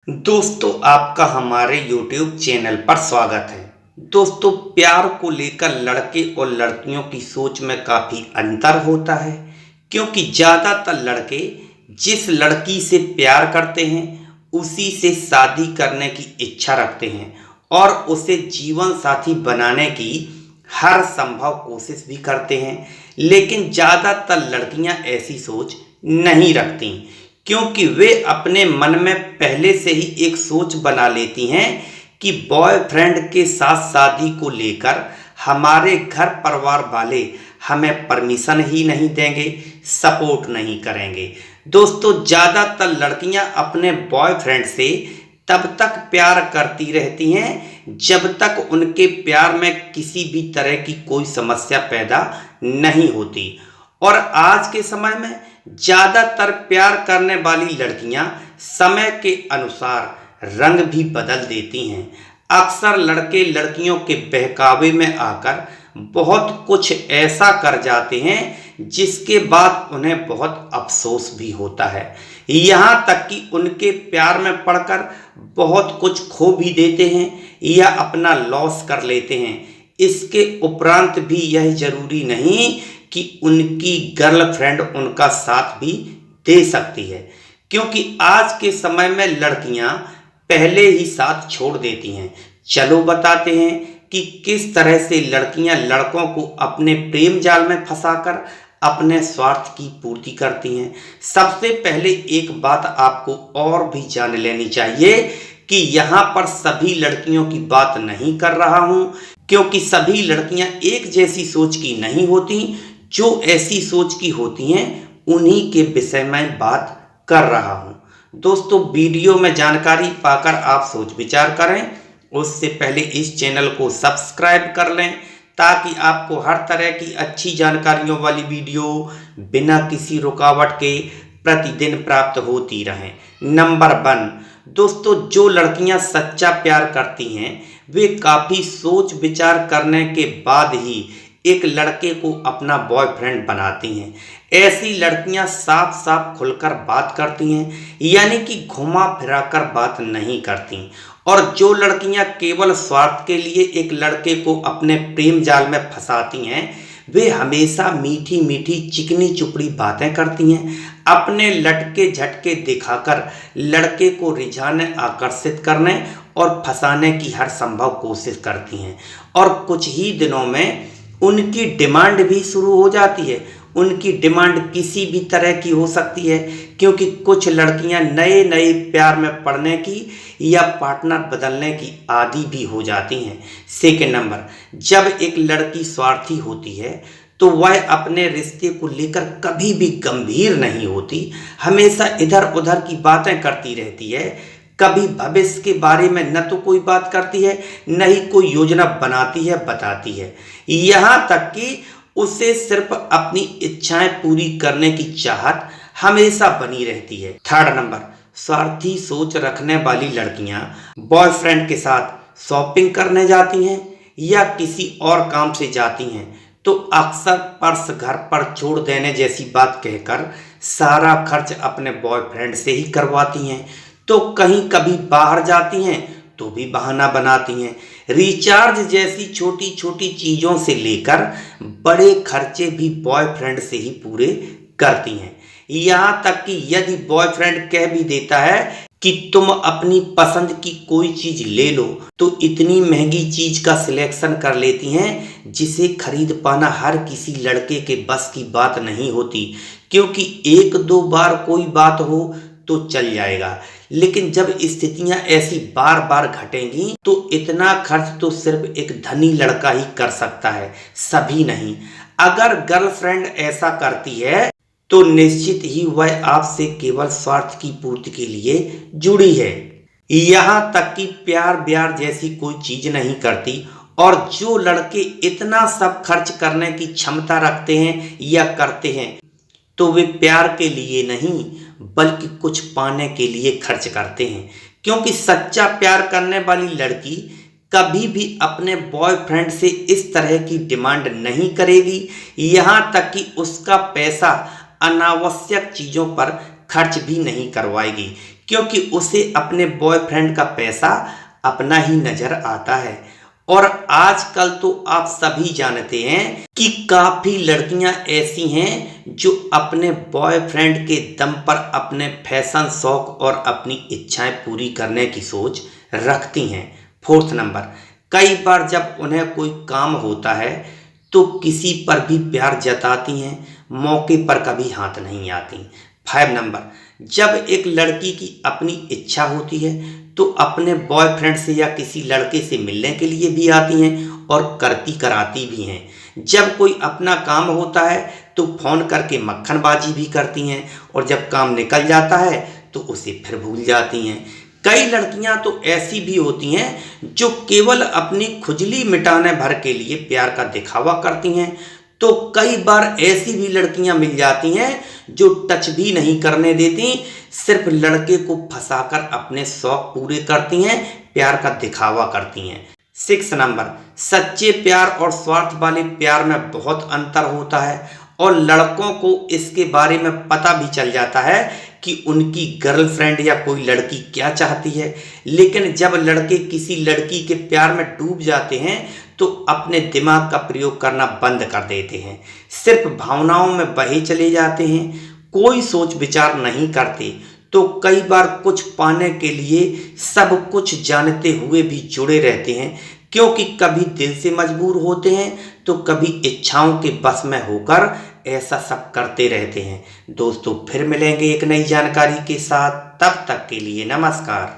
दोस्तों, आपका हमारे YouTube चैनल पर स्वागत है। दोस्तों, प्यार को लेकर लड़के और लड़कियों की सोच में काफ़ी अंतर होता है, क्योंकि ज़्यादातर लड़के जिस लड़की से प्यार करते हैं उसी से शादी करने की इच्छा रखते हैं और उसे जीवन साथी बनाने की हर संभव कोशिश भी करते हैं। लेकिन ज़्यादातर लड़कियां ऐसी सोच नहीं रखती, क्योंकि वे अपने मन में पहले से ही एक सोच बना लेती हैं कि बॉयफ्रेंड के साथ शादी को लेकर हमारे घर परिवार वाले हमें परमिशन ही नहीं देंगे, सपोर्ट नहीं करेंगे। दोस्तों, ज़्यादातर लड़कियां अपने बॉयफ्रेंड से तब तक प्यार करती रहती हैं जब तक उनके प्यार में किसी भी तरह की कोई समस्या पैदा नहीं होती। और आज के समय में ज़्यादातर प्यार करने वाली लड़कियां समय के अनुसार रंग भी बदल देती हैं। अक्सर लड़के लड़कियों के बहकावे में आकर बहुत कुछ ऐसा कर जाते हैं जिसके बाद उन्हें बहुत अफसोस भी होता है। यहाँ तक कि उनके प्यार में पड़कर बहुत कुछ खो भी देते हैं या अपना लॉस कर लेते हैं। इसके उपरांत भी यह जरूरी नहीं कि उनकी गर्लफ्रेंड उनका साथ भी दे सकती है, क्योंकि आज के समय में लड़कियां पहले ही साथ छोड़ देती हैं। चलो बताते हैं कि किस तरह से लड़कियां लड़कों को अपने प्रेम जाल में फंसाकर अपने स्वार्थ की पूर्ति करती हैं। सबसे पहले एक बात आपको और भी जान लेनी चाहिए कि यहाँ पर सभी लड़कियों की बात नहीं कर रहा हूँ, क्योंकि सभी लड़कियां एक जैसी सोच की नहीं होती। जो ऐसी सोच की होती हैं उन्हीं के विषय में बात कर रहा हूं। दोस्तों, वीडियो में जानकारी पाकर आप सोच विचार करें, उससे पहले इस चैनल को सब्सक्राइब कर लें ताकि आपको हर तरह की अच्छी जानकारियों वाली वीडियो बिना किसी रुकावट के प्रतिदिन प्राप्त होती रहें। नंबर 1, दोस्तों, जो लड़कियां सच्चा प्यार करती हैं वे काफ़ी सोच विचार करने के बाद ही एक लड़के को अपना बॉयफ्रेंड बनाती हैं। ऐसी लड़कियां साफ साफ खुलकर बात करती हैं, यानी कि घुमा फिरा कर बात नहीं करती। और जो लड़कियां केवल स्वार्थ के लिए एक लड़के को अपने प्रेम जाल में फंसाती हैं वे हमेशा मीठी मीठी चिकनी चुपड़ी बातें करती हैं, अपने लटके झटके दिखाकर लड़के को रिझाने, आकर्षित करने और फंसाने की हर संभव कोशिश करती हैं। और कुछ ही दिनों में उनकी डिमांड भी शुरू हो जाती है। उनकी डिमांड किसी भी तरह की हो सकती है, क्योंकि कुछ लड़कियां नए नए प्यार में पड़ने की या पार्टनर बदलने की आदी भी हो जाती हैं। सेकेंड नंबर, जब एक लड़की स्वार्थी होती है तो वह अपने रिश्ते को लेकर कभी भी गंभीर नहीं होती, हमेशा इधर उधर की बातें करती रहती है। कभी भविष्य के बारे में न तो कोई बात करती है, न ही कोई योजना बनाती है, बताती है। यहाँ तक कि उसे सिर्फ अपनी इच्छाएं पूरी करने की चाहत हमेशा बनी रहती है। थर्ड नंबर, स्वार्थी सोच रखने वाली लड़कियां बॉयफ्रेंड के साथ शॉपिंग करने जाती हैं या किसी और काम से जाती हैं तो अक्सर पर्स घर पर छोड़ देने जैसी बात कहकर सारा खर्च अपने बॉयफ्रेंड से ही करवाती हैं। तो कहीं कभी बाहर जाती हैं तो भी बहाना बनाती हैं। रिचार्ज जैसी छोटी छोटी चीज़ों से लेकर बड़े खर्चे भी बॉयफ्रेंड से ही पूरे करती हैं। यहाँ तक कि यदि बॉयफ्रेंड कह भी देता है कि तुम अपनी पसंद की कोई चीज़ ले लो तो इतनी महंगी चीज़ का सिलेक्शन कर लेती हैं जिसे खरीद पाना हर किसी लड़के के बस की बात नहीं होती, क्योंकि एक दो बार कोई बात हो तो चल जाएगा, लेकिन जब स्थितियां ऐसी बार बार घटेंगी तो इतना खर्च तो सिर्फ एक धनी लड़का ही कर सकता है, सभी नहीं। अगर गर्लफ्रेंड ऐसा करती है तो निश्चित ही वह आपसे केवल स्वार्थ की पूर्ति के लिए जुड़ी है। यहाँ तक कि प्यार ब्यार जैसी कोई चीज नहीं करती। और जो लड़के इतना सब खर्च करने की क्षमता रखते हैं या करते हैं तो वे प्यार के लिए नहीं बल्कि कुछ पाने के लिए खर्च करते हैं, क्योंकि सच्चा प्यार करने वाली लड़की कभी भी अपने बॉयफ्रेंड से इस तरह की डिमांड नहीं करेगी। यहाँ तक कि उसका पैसा अनावश्यक चीज़ों पर खर्च भी नहीं करवाएगी, क्योंकि उसे अपने बॉयफ्रेंड का पैसा अपना ही नजर आता है। और आजकल तो आप सभी जानते हैं कि काफी लड़कियां ऐसी हैं जो अपने बॉयफ्रेंड के दम पर अपने फैशन शौक और अपनी इच्छाएं पूरी करने की सोच रखती हैं। फोर्थ नंबर, कई बार जब उन्हें कोई काम होता है तो किसी पर भी प्यार जताती हैं, मौके पर कभी हाथ नहीं आती। 5 नंबर, जब एक लड़की की अपनी इच्छा होती है तो अपने बॉयफ्रेंड से या किसी लड़के से मिलने के लिए भी आती हैं और करती कराती भी हैं। जब कोई अपना काम होता है तो फोन करके मक्खनबाजी भी करती हैं और जब काम निकल जाता है तो उसे फिर भूल जाती हैं। कई लड़कियां तो ऐसी भी होती हैं जो केवल अपनी खुजली मिटाने भर के लिए प्यार का दिखावा करती हैं, तो कई बार ऐसी भी लड़कियां मिल जाती हैं जो टच भी नहीं करने देती, सिर्फ लड़के को फंसाकर अपने शौक पूरे करती हैं, प्यार का दिखावा करती हैं। 6 नंबर, सच्चे प्यार और स्वार्थ वाले प्यार में बहुत अंतर होता है और लड़कों को इसके बारे में पता भी चल जाता है कि उनकी गर्लफ्रेंड या कोई लड़की क्या चाहती है। लेकिन जब लड़के किसी लड़की के प्यार में डूब जाते हैं तो अपने दिमाग का प्रयोग करना बंद कर देते हैं, सिर्फ भावनाओं में बहे चले जाते हैं, कोई सोच विचार नहीं करते। तो कई बार कुछ पाने के लिए सब कुछ जानते हुए भी जुड़े रहते हैं, क्योंकि कभी दिल से मजबूर होते हैं तो कभी इच्छाओं के बस में होकर ऐसा सब करते रहते हैं। दोस्तों, फिर मिलेंगे एक नई जानकारी के साथ, तब तक के लिए नमस्कार।